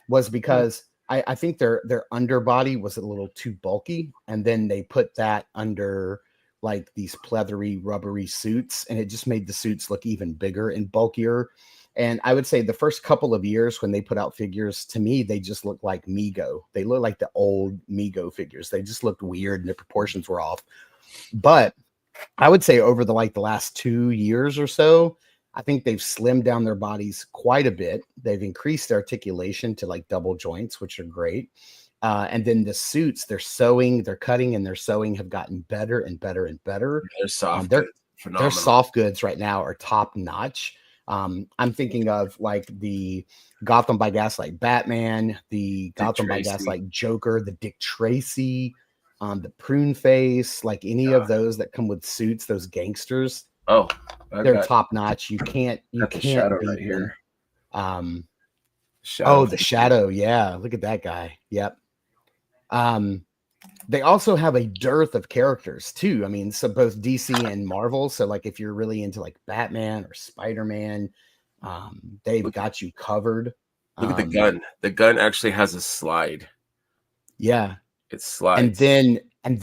was because I think their underbody was a little too bulky, and then they put that under like these pleathery rubbery suits, and it just made the suits look even bigger and bulkier. And I would say the first couple of years when they put out figures, to me, they just looked like Mego. They looked like the old Mego figures. They just looked weird and the proportions were off. But I would say over the last 2 years or so, I think they've slimmed down their bodies quite a bit. They've increased their articulation to like double joints, which are great. And then the suits, their sewing, their cutting, and their sewing have gotten better and better and better. They're soft. Their soft goods right now are top notch. I'm thinking of like the Gotham by Gaslight Batman, the Gotham by Gaslight Joker, the Dick Tracy, the Prune Face, like any of those that come with suits, those gangsters. Oh, they're top notch. You can't beat right here. Them. Shadow the Shadow. Yeah, look at that guy. Yep. They also have a dearth of characters too. I mean, so both DC and Marvel. So like if you're really into like Batman or Spider-Man, they've got you covered. Look at the gun. The gun actually has a slide. Yeah. It slides. And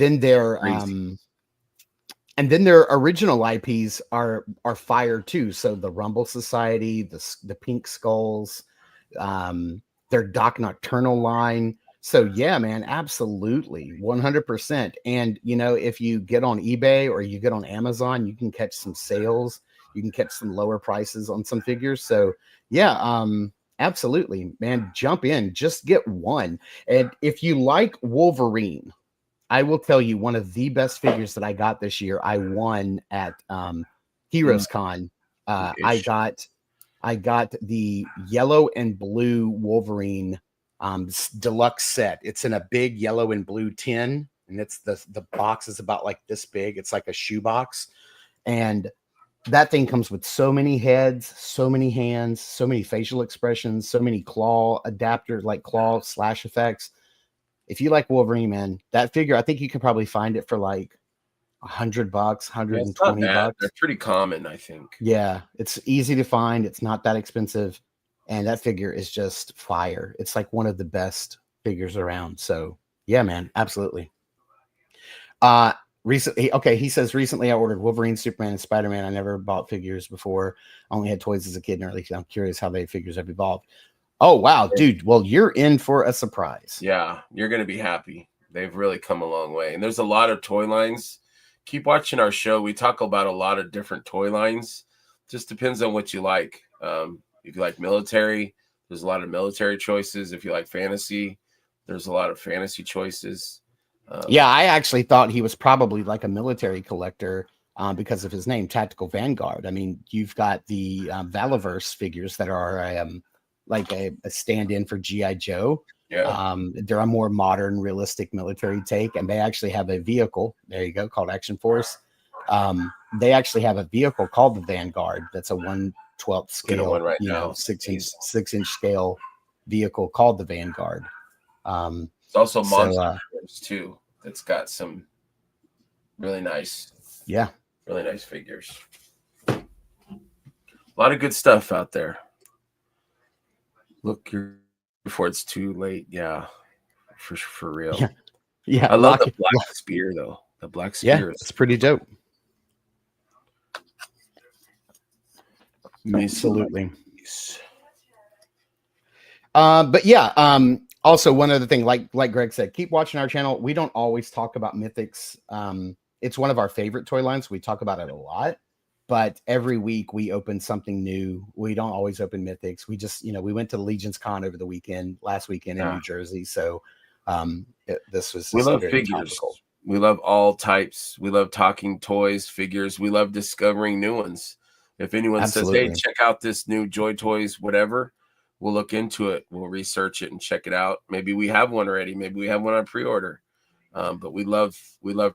then their original IPs are fire too. So the Rumble Society, the Pink Skulls, their Doc Nocturnal line. So yeah, man, absolutely, 100%. And you know, if you get on eBay or you get on Amazon, you can catch some sales. You can catch some lower prices on some figures. So yeah, absolutely, man, jump in, just get one. And if you like Wolverine, I will tell you one of the best figures that I got this year. I won at HeroesCon. I got the yellow and blue Wolverine deluxe set. It's in a big yellow and blue tin, and it's the box is about like this big. It's like a shoebox, and that thing comes with so many heads, so many hands, so many facial expressions, so many claw adapters, like claw slash effects. If you like Wolverine, man, that figure, I think you can probably find it for like $100, $120. They're pretty common, I think. Yeah, it's easy to find. It's not that expensive. And that figure is just fire. It's like one of the best figures around. So yeah, man, absolutely. He says recently I ordered Wolverine, Superman, and Spider-Man. I never bought figures before. I only had toys as a kid and early. I'm curious how they figures have evolved. Oh wow, dude. Well, you're in for a surprise. Yeah, you're gonna be happy. They've really come a long way. And there's a lot of toy lines. Keep watching our show. We talk about a lot of different toy lines. Just depends on what you like. If you like military, there's a lot of military choices. If you like fantasy, there's a lot of fantasy choices. Yeah, I actually thought he was probably like a military collector because of his name, Tactical Vanguard. I mean, you've got the Valaverse figures that are like a stand-in for G.I. Joe. Yeah. They're a more modern, realistic military take, and they actually have a vehicle. There you go, called Action Force. They actually have a vehicle called the Vanguard. That's a 1/12 scale, right now. 6-inch scale vehicle called the Vanguard. It's also Monster too. That's got some really nice, really nice figures. A lot of good stuff out there. Look here before it's too late. Yeah, for real. Yeah. I love the black spear though. The black spear. It's pretty dope. Absolutely. But yeah, Also, one other thing, like Greg said, keep watching our channel. We don't always talk about Mythics. It's one of our favorite toy lines. We talk about it a lot, but every week we open something new. We don't always open Mythics. We just, we went to LegionsCon over the last weekend in New Jersey. So this was we love figures. Topical. We love all types. We love talking toys, figures. We love discovering new ones. If anyone says, hey, check out this new Joy Toys, whatever, we'll look into it. We'll research it and check it out. Maybe we have one already. Maybe we have one on pre-order. But we love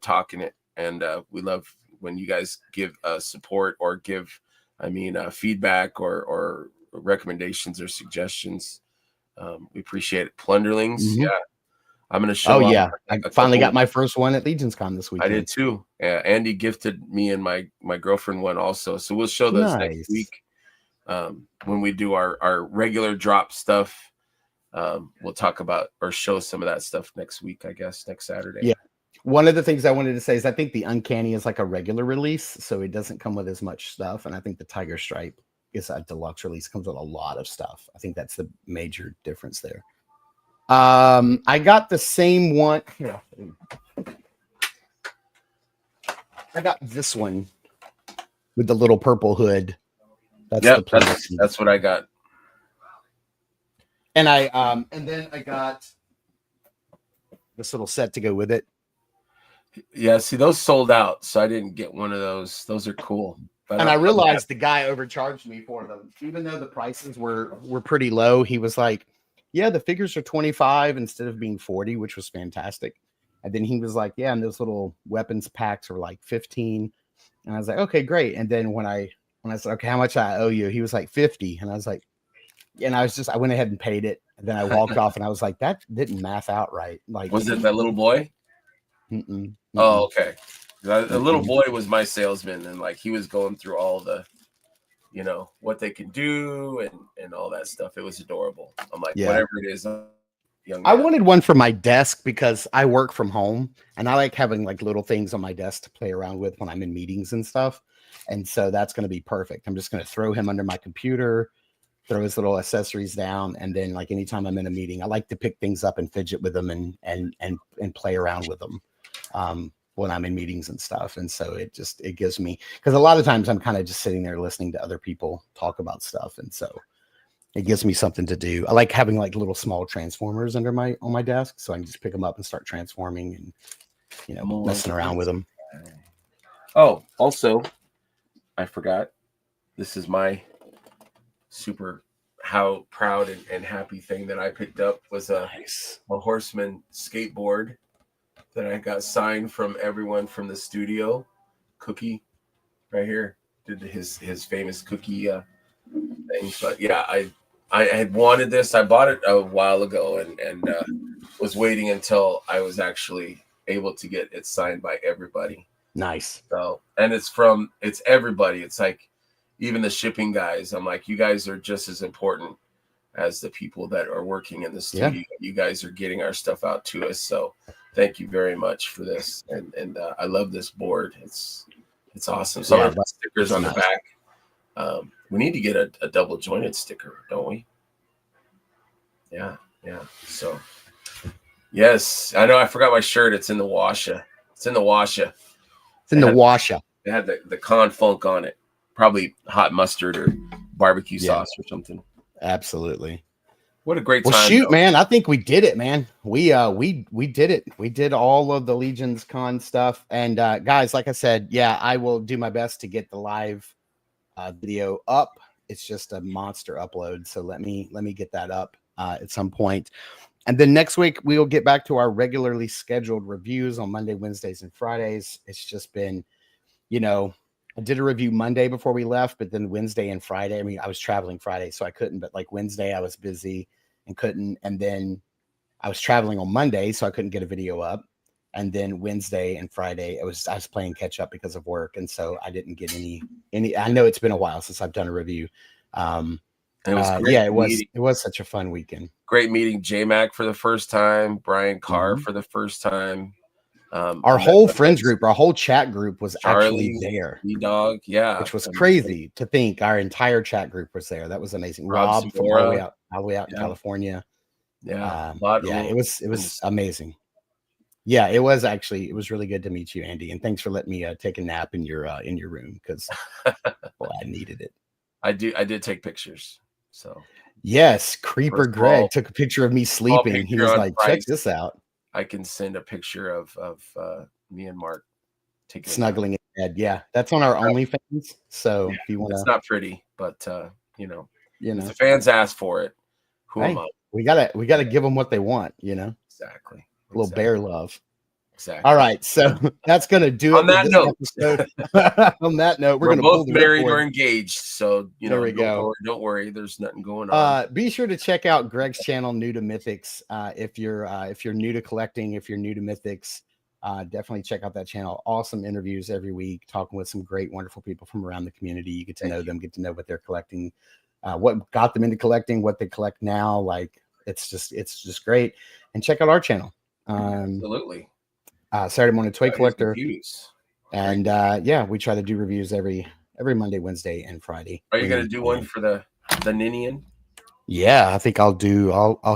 talking it. And we love when you guys give support or give, feedback or recommendations or suggestions. We appreciate it. Plunderlings. Mm-hmm. Yeah. I'm going to show up. Yeah. I finally got my first one at LegionsCon this week. I did too. Yeah. Andy gifted me and my girlfriend one also. So we'll show those next week. When we do our regular drop stuff, we'll talk about or show some of that stuff next week, I guess, next Saturday. Yeah. One of the things I wanted to say is I think the Uncanny is like a regular release, so it doesn't come with as much stuff. And I think the Tiger Stripe is a deluxe release, comes with a lot of stuff. I think that's the major difference there. I got the same one. Here. I got this one with the little purple hood. That's what I got. And and then I got this little set to go with it. Yeah, see, those sold out, so I didn't get one of those. Those are cool. But I realized the guy overcharged me for them, even though the prices were pretty low. He was like, "Yeah, the figures are 25 instead of being 40," which was fantastic. And then he was like, "Yeah, and those little weapons packs are like 15." And I was like, "Okay, great." And then when I said, "Okay, how much I owe you?" He was like 50, and I was like, and I went ahead and paid it. And then I walked off, and I was like, "That didn't math out right." Like, was it that little boy? Mm-mm. Oh, okay. The little boy was my salesman, and like he was going through all the, what they can do and all that stuff. It was adorable. I'm like, whatever it is. I wanted one for my desk because I work from home, and I like having like little things on my desk to play around with when I'm in meetings and stuff. And so that's going to be perfect. I'm just going to throw him under my computer, throw his little accessories down, and then like anytime I'm in a meeting, I like to pick things up and fidget with them and play around with them. When I'm in meetings and stuff. And so it gives me, because a lot of times I'm kind of just sitting there listening to other people talk about stuff. And so it gives me something to do. I like having like little small transformers on my desk. So I can just pick them up and start transforming and, messing around with them. Oh, also, I forgot. This is my super how proud and happy thing that I picked up was a Horseman skateboard that I got signed from everyone from the studio. Cookie right here did his famous cookie thing. But yeah, I had wanted this. I bought it a while ago and was waiting until I was actually able to get it signed by everybody. Nice. So, and it's everybody. It's like even the shipping guys. I'm like, you guys are just as important as the people that are working in the studio. Yeah. You guys are getting our stuff out to us. So thank you very much for this. And I love this board. It's awesome. Some of the stickers on the back. We need to get a double jointed sticker, don't we? Yeah. So yes, I know I forgot my shirt. It's in the washer. It had the con funk on it. Probably hot mustard or barbecue sauce or something. Absolutely. What a great time. Well, shoot, man. I think we did it, man. We did it. We did all of the LegionsCon stuff. And guys, like I said, I will do my best to get the live video up. It's just a monster upload. So let me get that up at some point. And then next week we will get back to our regularly scheduled reviews on Monday, Wednesdays, and Fridays. It's just been, I did a review Monday before we left, but then Wednesday and Friday, I mean, I was traveling Friday, so I couldn't, but like Wednesday I was busy and couldn't. And then I was traveling on Monday, so I couldn't get a video up. And then Wednesday and Friday, I was playing catch up because of work. And so I didn't get any, I know it's been a while since I've done a review. It was it was such a fun weekend. Great meeting J-Mac for the first time, Brian Carr for the first time. Our whole friends group, our whole chat group was actually there. Dog, which was crazy to think our entire chat group was there. That was amazing. Rob from all the way out in California. Yeah, it was amazing. Yeah, it was really good to meet you, Andy, and thanks for letting me take a nap in your room because well, I needed it. I did take pictures. So yes, Creeper Greg took a picture of me sleeping. He was like, check this out. I can send a picture of me and Mark taking snuggling in bed. Yeah, that's on our OnlyFans. So if you want, it's not pretty, but if the fans ask for it, who am I? We gotta give them what they want. Exactly. A little bear love. Exactly. All right, so that's gonna do it. On that note, on that note, we're gonna both married or engaged, so there we go. Don't worry, there's nothing going on. Be sure to check out Greg's channel, New to Mythics. If you're new to collecting, if you're new to Mythics, definitely check out that channel. Awesome interviews every week, talking with some great, wonderful people from around the community. You get to know them, get to know what they're collecting, what got them into collecting, what they collect now. Like it's just great. And check out our channel. Absolutely. Saturday Morning Toy Collector. And we try to do reviews every Monday, Wednesday, and Friday. Are you gonna do one for the Ninian? Yeah, I think I'll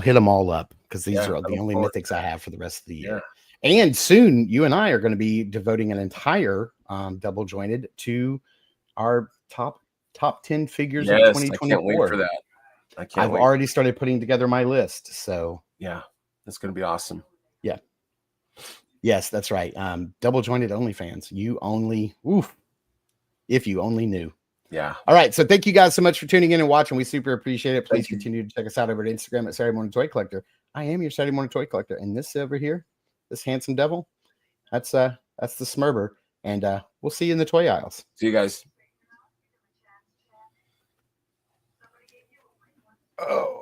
hit them all up because these are the only mythics I have for the rest of the year. And soon you and I are going to be devoting an entire double jointed to our top 10 figures of 2024. I can't wait for that. I've already started putting together my list. So yeah, that's going to be awesome. Yeah. Yes, that's right. Double jointed OnlyFans. If you only knew. Yeah. All right. So thank you guys so much for tuning in and watching. We super appreciate it. Please continue to check us out over at Instagram at Saturday Morning Toy Collector. I am your Saturday Morning Toy Collector. And this over here, this handsome devil, that's the Smurber. And we'll see you in the toy aisles. See you guys. Oh.